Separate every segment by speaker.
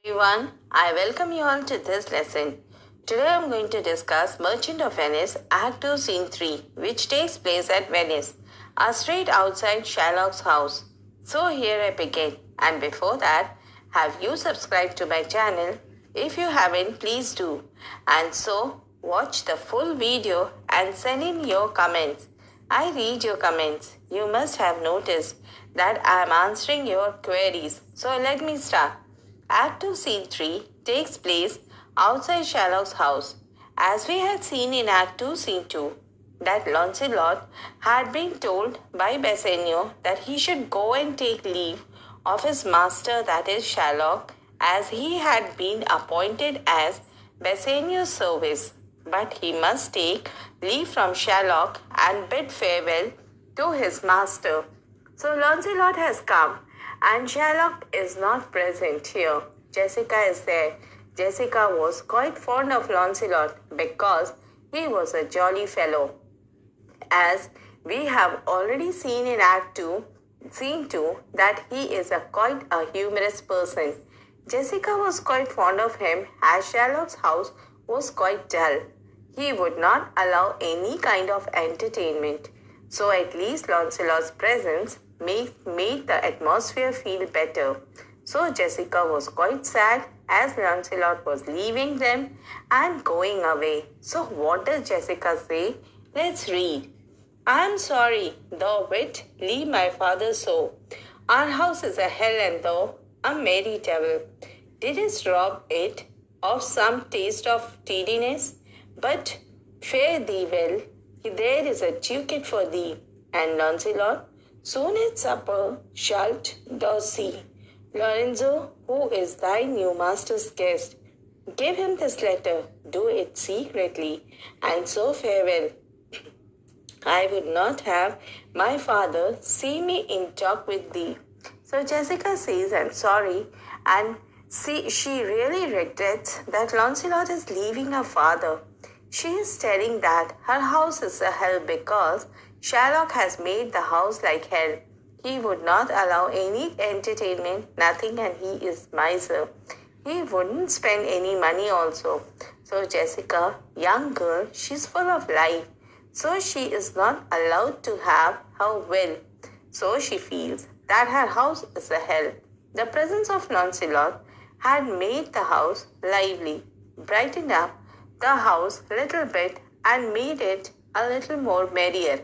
Speaker 1: Everyone, I welcome you all to this lesson. Today I am going to discuss Merchant of Venice, Act 2, Scene 3, which takes place at Venice, a street outside Shylock's house. So here I begin. And before that, have you subscribed to my channel? If you haven't, please do. And so, watch the full video and send in your comments. I read your comments. You must have noticed that I am answering your queries. So let me start. Act 2, Scene 3 takes place outside Shylock's house. As we had seen in Act 2, Scene 2, that Launcelot had been told by Bassanio that he should go and take leave of his master, that is Shylock, as he had been appointed as Bassanio's service. But he must take leave from Shylock and bid farewell to his master. So Launcelot has come and Shylock is not present here. Jessica is there. Jessica was quite fond of Launcelot because he was a jolly fellow. As we have already seen in Act 2, Scene 2, that he is quite a humorous person. Jessica was quite fond of him as Shylock's house was quite dull. He would not allow any kind of entertainment. So at least Launcelot's presence made the atmosphere feel better. So Jessica was quite sad as Launcelot was leaving them and going away. So what does Jessica say? Let's read. I am sorry, thou wilt leave my father so. Our house is a hell and thou a merry devil. Didst rob it of some taste of tidiness? But fare thee well, there is a ducat for thee. And Launcelot, soon at supper shalt thou see Lorenzo, who is thy new master's guest. Give him this letter, do it secretly, and so farewell. I would not have my father see me in talk with thee. So Jessica says, I'm sorry, and she really regrets that Launcelot is leaving her father. She is telling that her house is a hell because Shylock has made the house like hell. He would not allow any entertainment, nothing, and he is miser. He wouldn't spend any money also. So Jessica, young girl, she's full of life. So she is not allowed to have her will. So she feels that her house is a hell. The presence of Launcelot had made the house lively, brightened up the house a little bit and made it a little more merrier.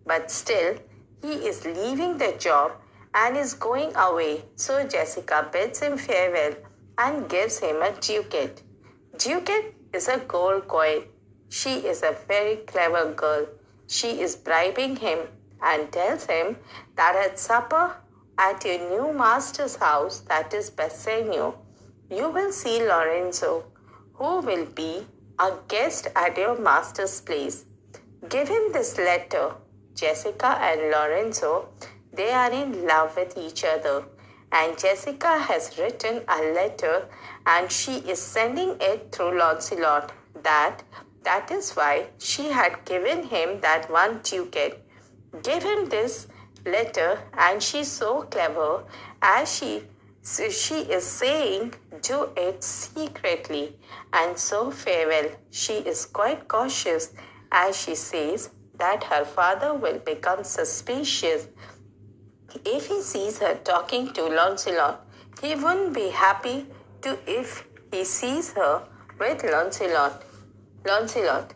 Speaker 1: But still, he is leaving the job and is going away. So Jessica bids him farewell and gives him a ducat. Ducat is a gold coin. She is a very clever girl. She is bribing him and tells him that at supper at your new master's house, that is Bassanio, you will see Lorenzo, who will be a guest at your master's place. Give him this letter. Jessica and Lorenzo, they are in love with each other. And Jessica has written a letter and she is sending it through Launcelot. That is why she had given him that one ducat. Give him this letter, and she's so clever as she is saying, do it secretly, and so farewell. She is quite cautious as she says that her father will become suspicious if he sees her talking to Launcelot. He wouldn't be happy if he sees her with Launcelot. Launcelot.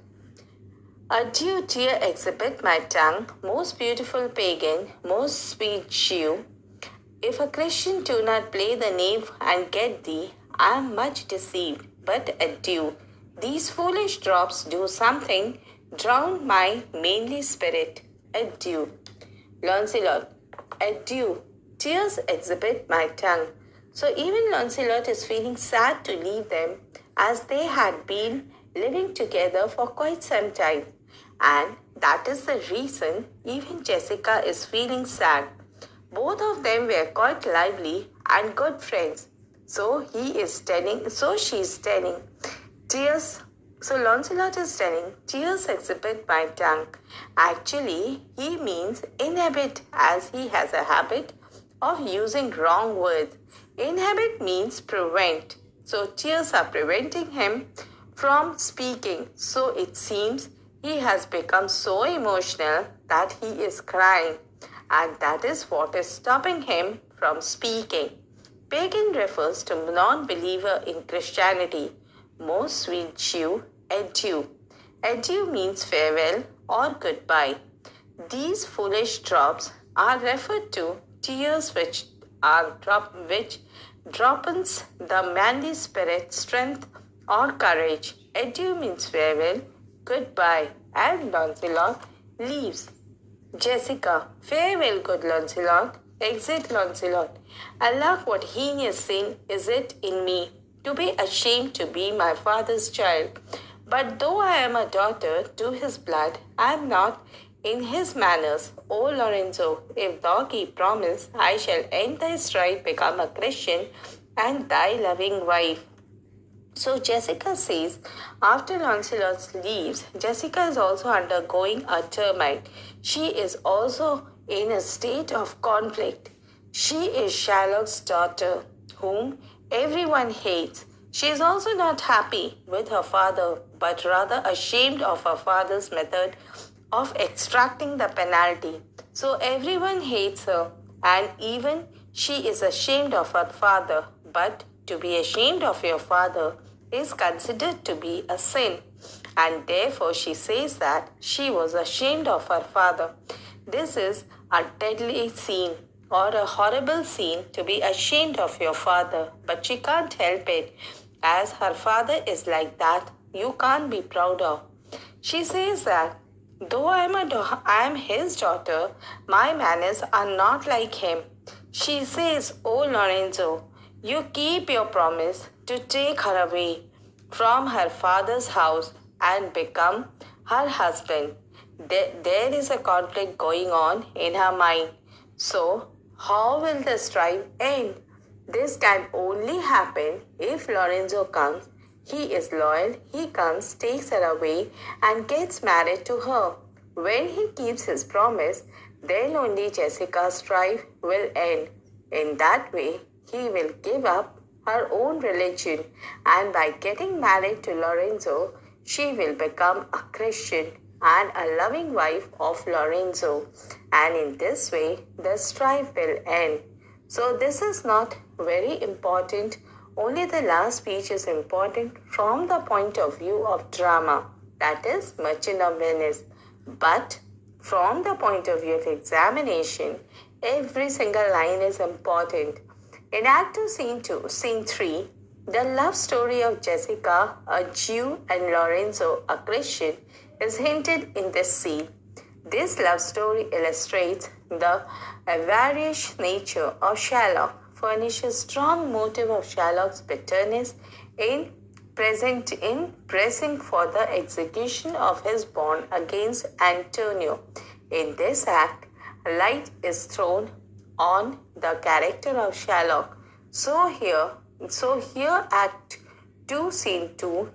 Speaker 1: Adieu, dear exhibit my tongue, most beautiful pagan, most sweet Jew. If a Christian do not play the knave and get thee, I am much deceived. But adieu, these foolish drops do something, drown my manly spirit. Adieu. Launcelot. Adieu, tears exhibit my tongue. So even Launcelot is feeling sad to leave them, as they had been living together for quite some time. And that is the reason even Jessica is feeling sad. Both of them were quite lively and good friends. So she is telling, tears. So Launcelot is telling, tears exhibit my tongue. Actually, he means inhabit, as he has a habit of using wrong words. Inhabit means prevent. So tears are preventing him from speaking. So it seems he has become so emotional that he is crying, and that is what is stopping him from speaking. Pagan refers to non-believer in Christianity. Most sweet Jew, adieu. Adieu means farewell or goodbye. These foolish drops are referred to tears which droppens the manly spirit, strength or courage. Adieu means farewell, goodbye, and Launcelot leaves. Jessica, farewell, good Launcelot. Exit Launcelot. Allah, what heinous sin is it in me to be ashamed to be my father's child? But though I am a daughter to his blood, I am not in his manners. O Lorenzo, if thou keep promise, I shall end thy strife, become a Christian, and thy loving wife. So Jessica says, after Launcelot leaves, Jessica is also undergoing a turmoil. She is also in a state of conflict. She is Shylock's daughter, whom everyone hates. She is also not happy with her father, but rather ashamed of her father's method of extracting the penalty. So everyone hates her, and even she is ashamed of her father. But to be ashamed of your father is considered to be a sin, and therefore she says that she was ashamed of her father. This is a deadly scene or a horrible scene, to be ashamed of your father, but she can't help it. As her father is like that, you can't be proud of. She says that though I am his daughter, my manners are not like him. She says, "Oh Lorenzo, you keep your promise to take her away from her father's house and become her husband." There is a conflict going on in her mind. So, how will the strife end? This can only happen if Lorenzo comes. He is loyal, he comes, takes her away, and gets married to her. When he keeps his promise, then only Jessica's strife will end. In that way, he will give up her own religion, and by getting married to Lorenzo, she will become a Christian and a loving wife of Lorenzo. And in this way, the strife will end. So this is not very important. Only the last speech is important from the point of view of drama, that is Merchant of Venice. But from the point of view of examination, every single line is important. In Act 2, Scene 3, the love story of Jessica, a Jew, and Lorenzo, a Christian, is hinted in this scene. This love story illustrates the avaricious nature of Shylock, furnishes strong motive of Shylock's bitterness in pressing for the execution of his bond against Antonio. In this act, light is thrown on the character of Shylock. So here Act 2, Scene 3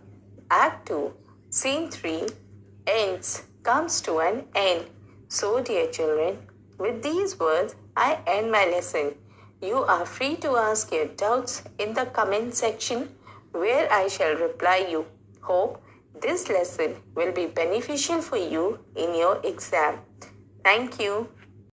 Speaker 1: comes to an end. So, dear children, with these words, I end my lesson. You are free to ask your doubts in the comment section, where I shall reply you. Hope this lesson will be beneficial for you in your exam. Thank you.